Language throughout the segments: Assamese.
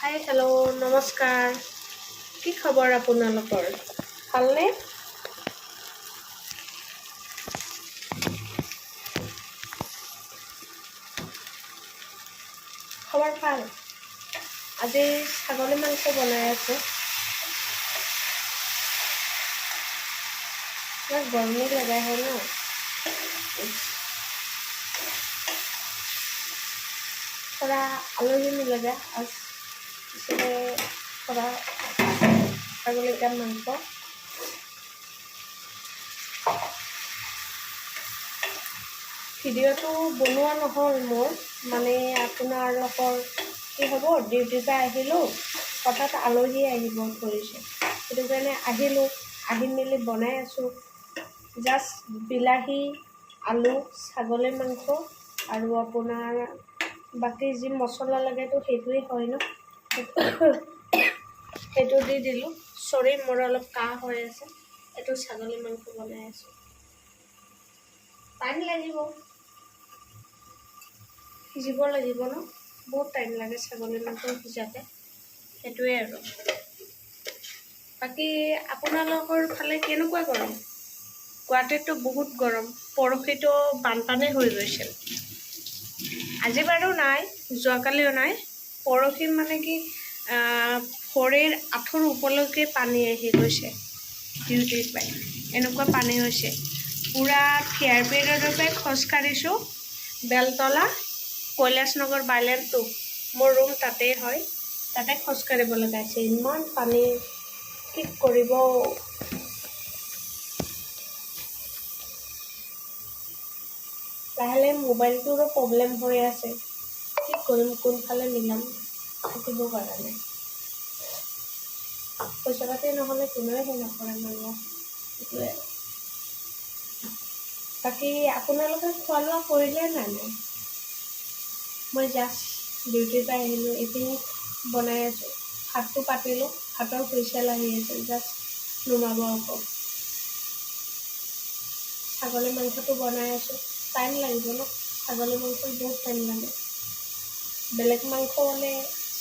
হাই হেল্ল' নমস্কাৰ। কি খবৰ আপোনালোকৰ? ভালনে? খবৰ ভাল। আজি ছাগলী মাংস বনাই আছোঁ। ইমান গৰমে লগা হয় ন। थोड़ा आलू मिल गया और इसमें थोड़ा ছাগলী का मांस ভিডিঅ'টো বনোৱা নহ'ল মোৰ মানে আপোনালোকৰ কি হ'ব ডিউটিৰ পৰা আহিলোঁ হঠাৎ আলহী আহিব ধৰিছে সেইটো কাৰণে আহি মেলি বনাই আছোঁ জাষ্ট বিলাহী আলু ছাগলী মাংস আৰু আপোনাৰ বাকি যি মছলা লাগেতো সেইটোৱে হয় ন সেইটো দি দিলোঁ চৰি মোৰ অলপ কাহ হৈ আছে এইটো ছাগলী মাংস বনাই আছোঁ টাইম লাগিব সিজিব লাগিব ন বহুত টাইম লাগে ছাগলী মাংস সিজাতে সেইটোৱে আৰু বাকী আপোনালোকৰ ফালে কেনেকুৱা গৰম গুৱাহাটীততো বহুত গৰম পৰহিতো বানপানী হৈ গৈছিল আজি বাৰু নাই যোৱাকালিও নাই পৰহি মানে কি ভৰিৰ আঁঠুৰ ওপৰলৈকে পানী আহি গৈছে ডিউটিৰ পাই এনেকুৱা পানী হৈছে পুৰা VRP ৰোডৰ পৰা খোজকাঢ়িছোঁ বেলতলা কৈলাশনগৰ বাইলেণ্ডটো মোৰ ৰুম তাতেই হয় তাতে খোজকাঢ়িব লগা হৈছে ইমান পানী কি কৰিব লাহে মোবাইলটোৰো প্ৰব্লেম হৈ আছে কি কৰিম কোনফালে মিলাম থাকিব পৰা নাই পইচা পাতি নহ'লে কোনোৱে সেই নকৰে মানুহ সেইটোৱে বাকী আপোনালোকে খোৱা লোৱা কৰিলে নাই মই জাষ্ট ডিউটিৰ পৰা আহিলোঁ এইখিনি বনাই আছোঁ ভাতটো পাতিলোঁ ভাতৰ হুইচেল আহি আছে জাষ্ট নুমাব আকৌ ছাগলী মাংসটো বনাই আছোঁ টাইম লাগিব ন ছাগলী মাংসত বহুত টাইম লাগে বেলেগ মাংস হ'লে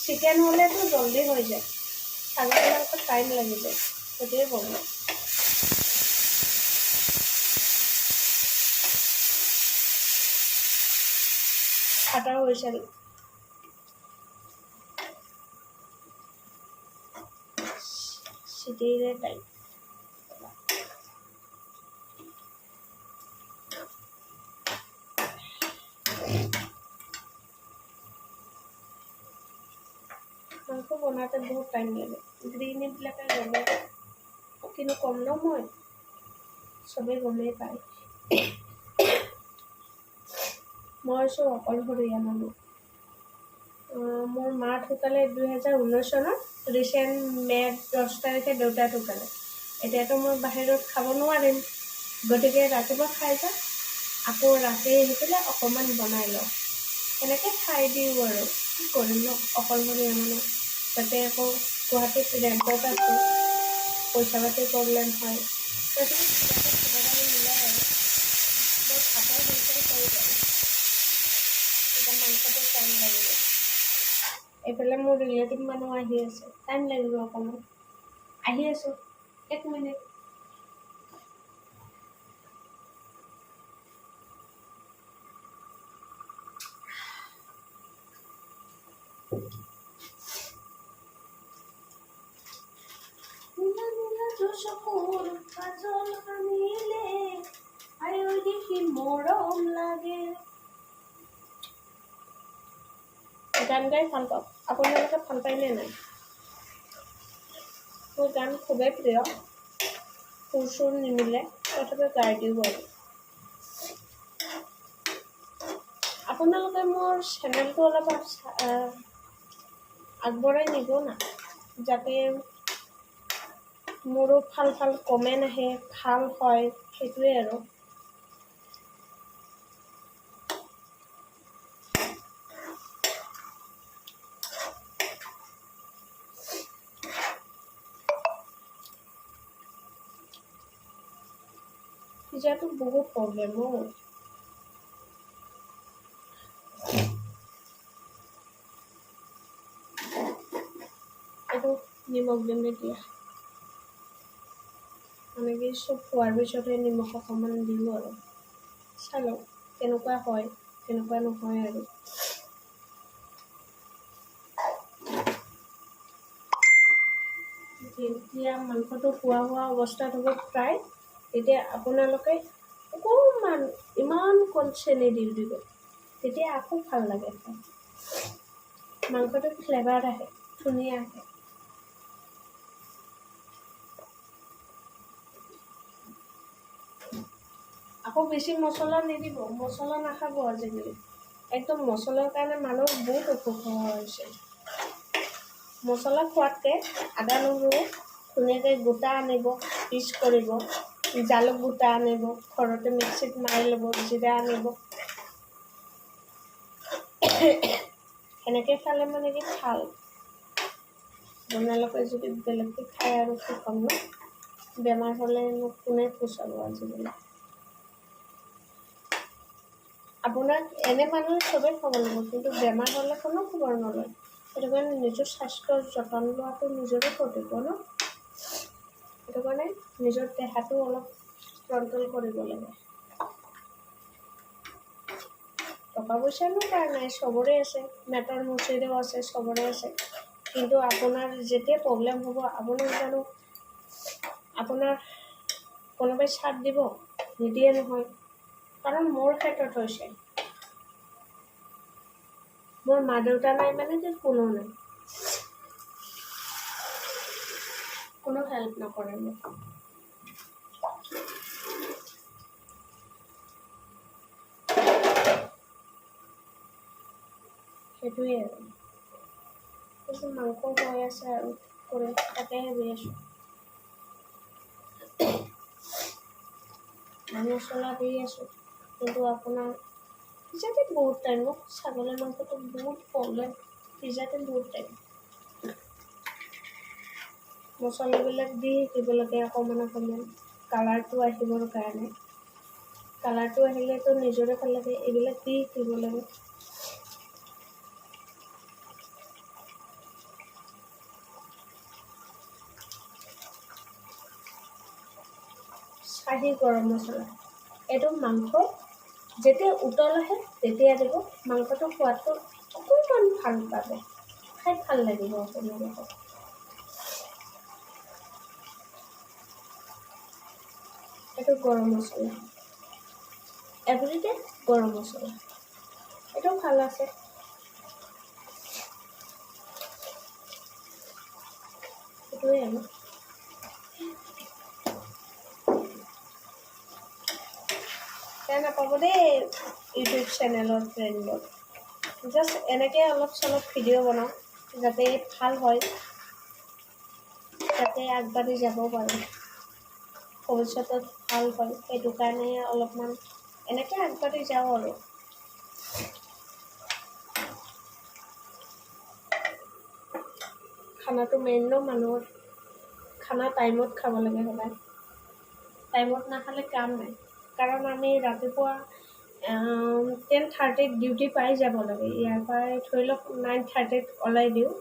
চিকেন হ'লেতো জল্দি হৈ যায় ছাগলী মাংসত টাইম লাগি যায় সেইটোৱে প্ৰব্লেম ভাতৰ হুইচেল চিটিৰে টাইম মাংস বনাওঁতে বহুত টাইম লাগে গৃহিণীবিলাকে জানে কিন্তু কম ন মই চবেই গমেই পায় মই আছোঁ অকলশৰীয়া মানুহ মোৰ মা ঢুকালে 2019 চনত ৰিচেণ্ট মে' 10 তাৰিখে দেউতা ঢুকালে এতিয়াতো মই বাহিৰত খাব নোৱাৰিম গতিকে ৰাতিপুৱা খাই যাওঁ আকৌ ৰাতি আহি পেলাই অকণমান বনাই লওঁ এনেকৈ খাই দিওঁ আৰু কি কৰিম ন অকলশৰীয়া মানুহ তাতে আকৌ গুৱাহাটীত ৰেণ্টত আছোঁ পইচা পাতিৰ প্ৰব্লেম হয় তাৰপিছত মিলাই আৰু মই ভাতৰ হিচাপে কৰি যাওঁ এতিয়া মাংসটো টাইম লাগিব এইফালে মোৰ ৰিলেটিভ মানুহ আহি আছে টাইম লাগিব অকণমান আহি আছোঁ 1 মিনিট নীলা নীলা চকুৰ কাজল সানিলে আই ঐ দেখি মৰম লাগে গান গাই ভাল পাওঁ আপোনালোকে ভাল পায়নে নাই মোৰ গান খুবেই প্ৰিয় সুৰ নিমিলে তথাপি গাই দিওঁ আৰু আপোনালোকে মোৰ চেনেলটো অলপ আগবঢ়াই নিব না যাতে মোৰো ভাল কমেণ্ট আহে ভাল হয় সেইটোৱে আৰু সিজাটো বহুত প্ৰব্লেম আৰু নিমখ দিম এতিয়া। মানে কি চব খোৱাৰ পিছতহে নিমখ অকণমান দিওঁ আৰু চাই লওঁ কেনেকুৱা হয়, কেনেকুৱা নহয় আৰু। যেতিয়া মাংসটো হোৱা অৱস্থাত হ'ব প্ৰায়, তেতিয়া আপোনালোকে অকণমান ইমান কণ চেনি দি দিব, তেতিয়া আকৌ ভাল লাগে খাই। মাংসটো ফ্লেভাৰ আহে, ধুনীয়া আহে। আকৌ বেছি মছলা নিদিব, মছলা নাখাব আজিকালি। একদম মছলাৰ কাৰণে মানুহ বহুত অসুখ হৈছে। মছলা খোৱাতকৈ আদা নহৰু ধুনীয়াকৈ গোটা আনিব, পিচ কৰিব, জালুক গোটা আনিব, ঘৰতে মিক্সিত মাৰি ল'ব, জিৰা আনিব। সেনেকৈ খালে মানে কি ভাল। আপোনালোকে যদি বেলেগকৈ খায় আৰু কি ক'ম ন, বেমাৰ হ'লেনো কোনে পোচাব আজিকালি। আপোনাক এনে মানুহ চবেই খাব লাগিব, কিন্তু বেমাৰ হ'লে কোনো খবৰ নলয়। সেইটো কাৰণে নিজৰ স্বাস্থ্যৰ যতন লোৱাটো নিজৰে কৰ্তব্য ন। সেইটো কাৰণে নিজৰ দেহাটো অলপ কণ্ট্ৰল কৰিব লাগে। টকা পইচানো কাৰ নাই, চবৰে আছে, মেটৰ মুচিৰেও আছে, চবৰে আছে। কিন্তু আপোনাৰ যেতিয়া প্ৰব্লেম হ'ব, আপোনাক জানো আপোনাৰ কোনোবাই চাথ দিব? নিদিয়ে নহয়। কাৰণ মোৰ ক্ষেত্ৰত হৈছে, মোৰ মা দেউতা নাই মানে যে কোনো নাই, কোনো হেল্প নকৰে মোক। সেইটোৱে আৰু। কিন্তু মাংস হৈ আছে আৰু কৰি তাকে ভাবি আছোঁ। মছলা দি আছোঁ, কিন্তু আপোনাৰ সিজাতে বহুত টাইম ন, ছাগলীৰ মাংসটো বহুত প্ৰব্লেম, সিজাতে বহুত টাইম। মছলাবিলাক দি দিব লাগে অকণমান, কালাৰটো আহিবৰ কাৰণে। কালাৰটো আহিলেতো নিজৰে ভাল লাগে, এইবিলাক দি দিব লাগে। চাহী গৰম মছলা, এইটো মাংস যেতিয়া উতল আহে তেতিয়া দিব। মাংসটো সোৱাদটো অকণমান ভাল পাব, খাই ভাল লাগিব আপোনালোকক। এইটো গৰম মছলা, এভৰিডে গৰম মছলা, এইটো ভাল আছে। সেইটোৱে আৰু। বেয়া নাপাব দেই ইউটিউব চেনেলৰ ফ্ৰেণ্ডবোৰ। জাষ্ট এনেকৈ অলপ চলপ ভিডিঅ' বনাওঁ, যাতে ভাল হয়, যাতে আগবাঢ়ি যাব পাৰোঁ, ভৱিষ্যতত ভাল হয়। সেইটো কাৰণে অলপমান এনেকৈ আগবাঢ়ি যাওঁ আৰু। খানাটো মেইন ন মানুহৰ। খানা টাইমত খাব লাগে সদায়। টাইমত নাখালে কাম নাই। কাৰণ আমি ৰাতিপুৱা 10:30 ডিউটি পাই যাব লাগে। ইয়াৰ পৰাই ধৰি লওক 9:30 ওলাই দিওঁ,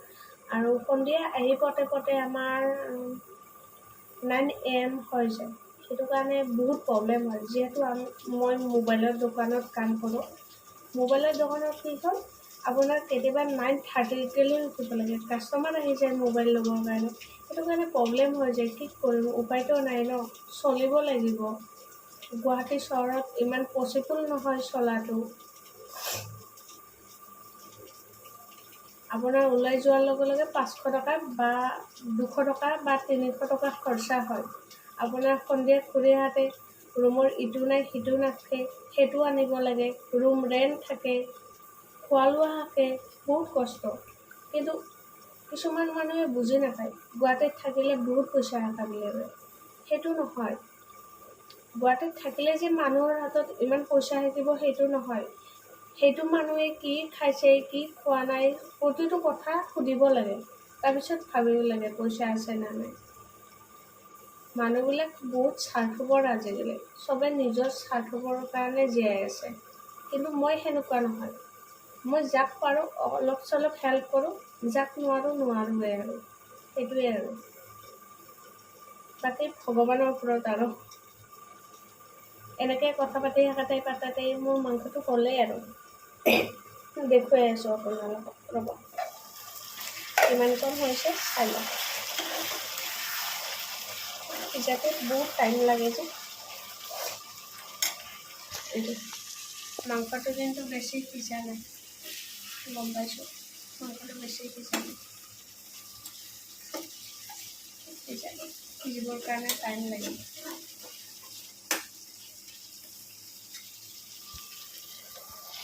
আৰু সন্ধিয়া আহি পোৱাতে আমাৰ 9 AM হৈ যায়। সেইটো কাৰণে বহুত প্ৰব্লেম হয়। যিহেতু মই মোবাইলৰ দোকানত কাম কৰোঁ, মোবাইলৰ দোকানত কি হ'ল আপোনাৰ কেতিয়াবা 9:30 উঠিব লাগে, কাষ্টমাৰ আহি যায় মোবাইল ল'বৰ কাৰণে। সেইটো কাৰণে প্ৰব্লেম হৈ যায়। কি কৰিব, উপায়তো নাই ন, চলিব লাগিব। গুৱাহাটী চহৰত ইমান পচিবল নহয় চলাটো। আপোনাৰ ওলাই যোৱাৰ লগে লগে 500 টকা বা 200 টকা বা 300 টকা খৰচা হয়। আপোনাৰ সন্ধিয়া ঘূৰি আহোঁতে ৰুমৰ ইটো নাই সিটো নাথাকে, সেইটো আনিব লাগে, ৰুম ৰেণ্ট থাকে, খোৱা লোৱা থাকে, বহুত কষ্ট। কিন্তু কিছুমান মানুহে বুজি নাপায়, গুৱাহাটীত থাকিলে বহুত পইচা কামাই লয়। সেইটো নহয়। গুৱাহাটীত থাকিলে যে মানুহৰ হাতত ইমান পইচা থাকিব সেইটো নহয়। সেইটো মানুহে কি খাইছে, কি খোৱা নাই, প্ৰতিটো কথা সুধিব লাগে। তাৰপিছত ভাবিব লাগে পইচা আছে নে নাই। মানুহবিলাক বহুত স্বাৰ্থপৰ আজিকালি। চবে নিজৰ স্বাৰ্থপৰৰ কাৰণে জীয়াই আছে। কিন্তু মই সেনেকুৱা নহয়। মই যাক পাৰোঁ অলপ চলপ হেল্প কৰোঁ, যাক নোৱাৰোঁৱে আৰু। সেইটোৱে আৰু বাকী ভগৱানৰ ওপৰত আৰু এনেকৈ কথা পাতাতেই মোৰ মাংসটো হ'লেই আৰু দেখুৱাই আছোঁ আপোনালোকক ৰ'ব কিমানকণ হৈছে চাই লওক সিজাতে বহুত টাইম লাগে যে এইটো মাংসটো কিন্তু বেছি সিজা নাই গম পাইছোঁ মাংসটো বেছি সিজা নাই সিজিবৰ কাৰণে টাইম লাগিব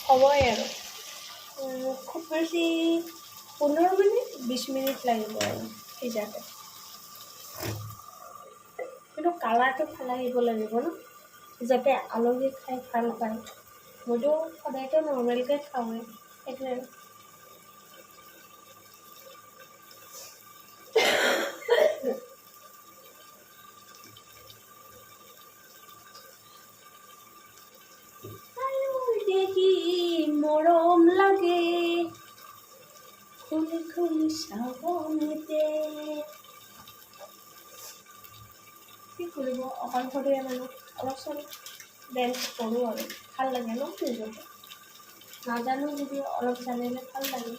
হ'বই আৰু খুব বেছি 15 মিনিট 20 মিনিট লাগিব আৰু সিজাতে কিন্তু কালাৰটো ভাল আহিব লাগিব ন যাতে আলহী খাই ভাল পায় মইতো সদায়তো নৰ্মেলকৈ খাওঁৱেই সেইটোৱে দেখি মৰম লাগে খুলি খুলি চাবনিতে কি কৰিব অকলশৰীয়া মানুহ অলপ চলপ ডেন্স কৰোঁ আৰু ভাল লাগে ন নিজকে নাজানো যদি অলপ জানিলে ভাল লাগে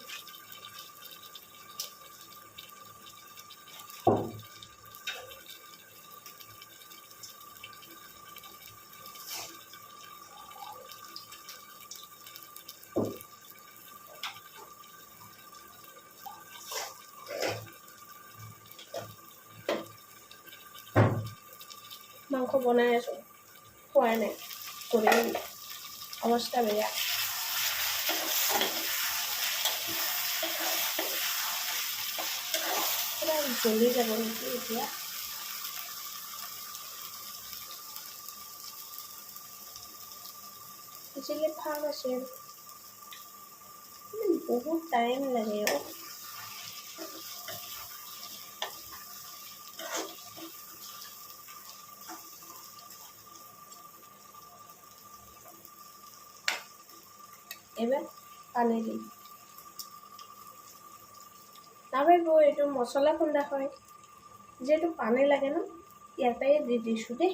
মাংস বনাই আছোঁ খোৱাই নাই কৰিম অৱস্থা বেয়া পুৰা জ্বলি যাব নেকি এতিয়া সিজিলে ভাল আছিল বহুত টাইম লাগে এবার পানী দিম নাভাবিব এইটো মছলা খুন্দা হয় যিহেতু পানী লাগে ন ইয়াতে দি দিছোঁ দেই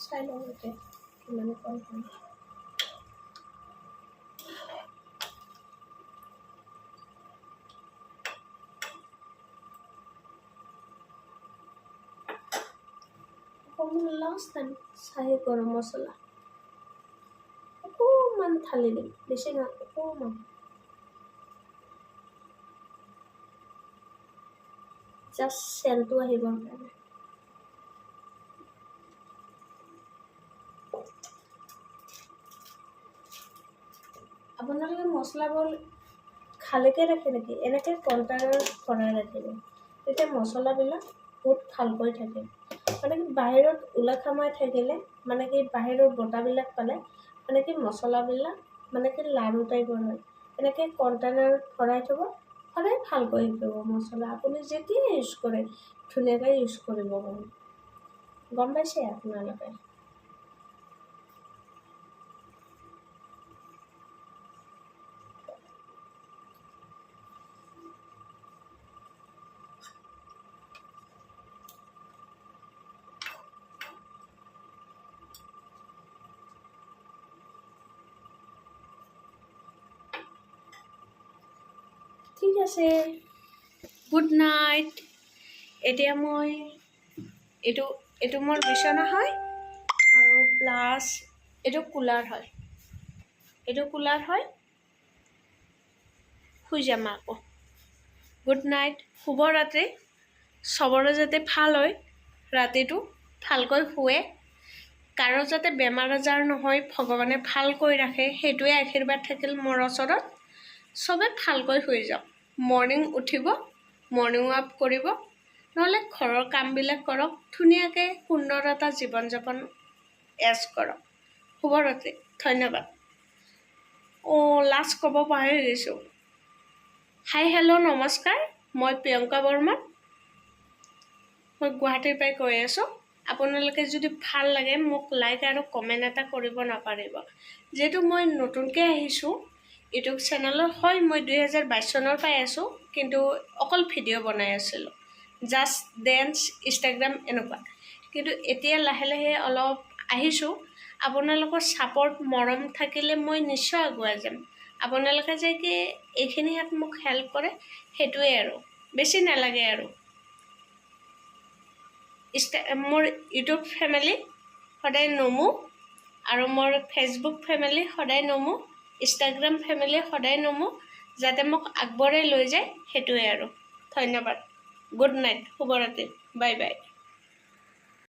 চাই লওঁ এতিয়া কিমান কম হয় লাষ্ট টাইম চাহি গৰম মছলা অকণমান ঢালি দিম বেছি নহয় অকণমান জাষ্ট চেণ্টটো আহিবৰ কাৰণে আপোনালোকে মছলাবোৰ খালীকৈ ৰাখে নেকি এনেকৈ কণ্টেইনাৰত ভৰাই ৰাখিব তেতিয়া মছলাবিলাক বহুত ভালকৈ থাকে মানে কি বাহিৰত ওলাখামাই থাকিলে মানে কি বাহিৰৰ বতাহবিলাক পালে মানে কি মছলাবিলাক মানে কি লাড়ু টাইপৰ হয় এনেকৈ কণ্টেইনাৰত ভৰাই থ'ব সদায় ভালকৈ শিকিব মছলা আপুনি যেতিয়া ইউজ কৰে ধুনীয়াকৈ ইউজ কৰিব গম পাইছে আপোনালোকে ঠিক আছে গুড নাইট এতিয়া মই এইটো মোৰ বিচনা হয় আৰু প্লাছ এইটো কুলাৰ হয় শুই যাম আকৌ গুড নাইট শুভৰাত্ৰি চবৰে যাতে ভাল হয় ৰাতিটো ভালকৈ শুৱে কাৰো যাতে বেমাৰ আজাৰ নহয় ভগৱানে ভালকৈ ৰাখে সেইটোৱে আশীৰ্বাদ থাকিল মোৰ ওচৰত চবে ভালকৈ শুই যাওক মৰ্ণিং উঠিব মৰ্ণিং ৱাক কৰিব নহ'লে ঘৰৰ কামবিলাক কৰক ধুনীয়াকৈ সুন্দৰ এটা জীৱন যাপন এজ কৰক শুভৰাত্ৰি ধন্যবাদ লাষ্ট ক'ব পাহৰি গৈছোঁ হাই হেল্ল' নমস্কাৰ, মই প্ৰিয়ংকা বৰ্মা। মই গুৱাহাটীৰ পৰাই কৈ আছোঁ। আপোনালোকে যদি ভাল লাগে মোক লাইক আৰু কমেণ্ট এটা কৰিব নাপাহৰিব। যিহেতু মই নতুনকৈ আহিছোঁ ইউটিউব চেনেলত, হয় মই 2022 চনৰ পৰাই আছোঁ, কিন্তু অকল ভিডিঅ' বনাই আছিলোঁ, জাষ্ট ডেন্স, ইনষ্টাগ্ৰাম এনেকুৱা। কিন্তু এতিয়া লাহে লাহে অলপ আহিছোঁ। আপোনালোকৰ ছাপৰ্ট মৰম থাকিলে মই নিশ্চয় আগুৱাই যাম। আপোনালোকে যে কি এইখিনি ইয়াত মোক হেল্প কৰে সেইটোৱে আৰু, বেছি নালাগে আৰু। মোৰ ইউটিউব ফেমিলি সদায় নমো, আৰু মোৰ ফেচবুক ফেমিলি সদায় নমো, ইনষ্টাগ্ৰাম ফেমিলি সদায় নমো, যাতে মোক আগবঢ়াই লৈ যায় সেইটোৱে আৰু। ধন্যবাদ। গুড নাইট, শুভৰাত্ৰি, বাই বাই।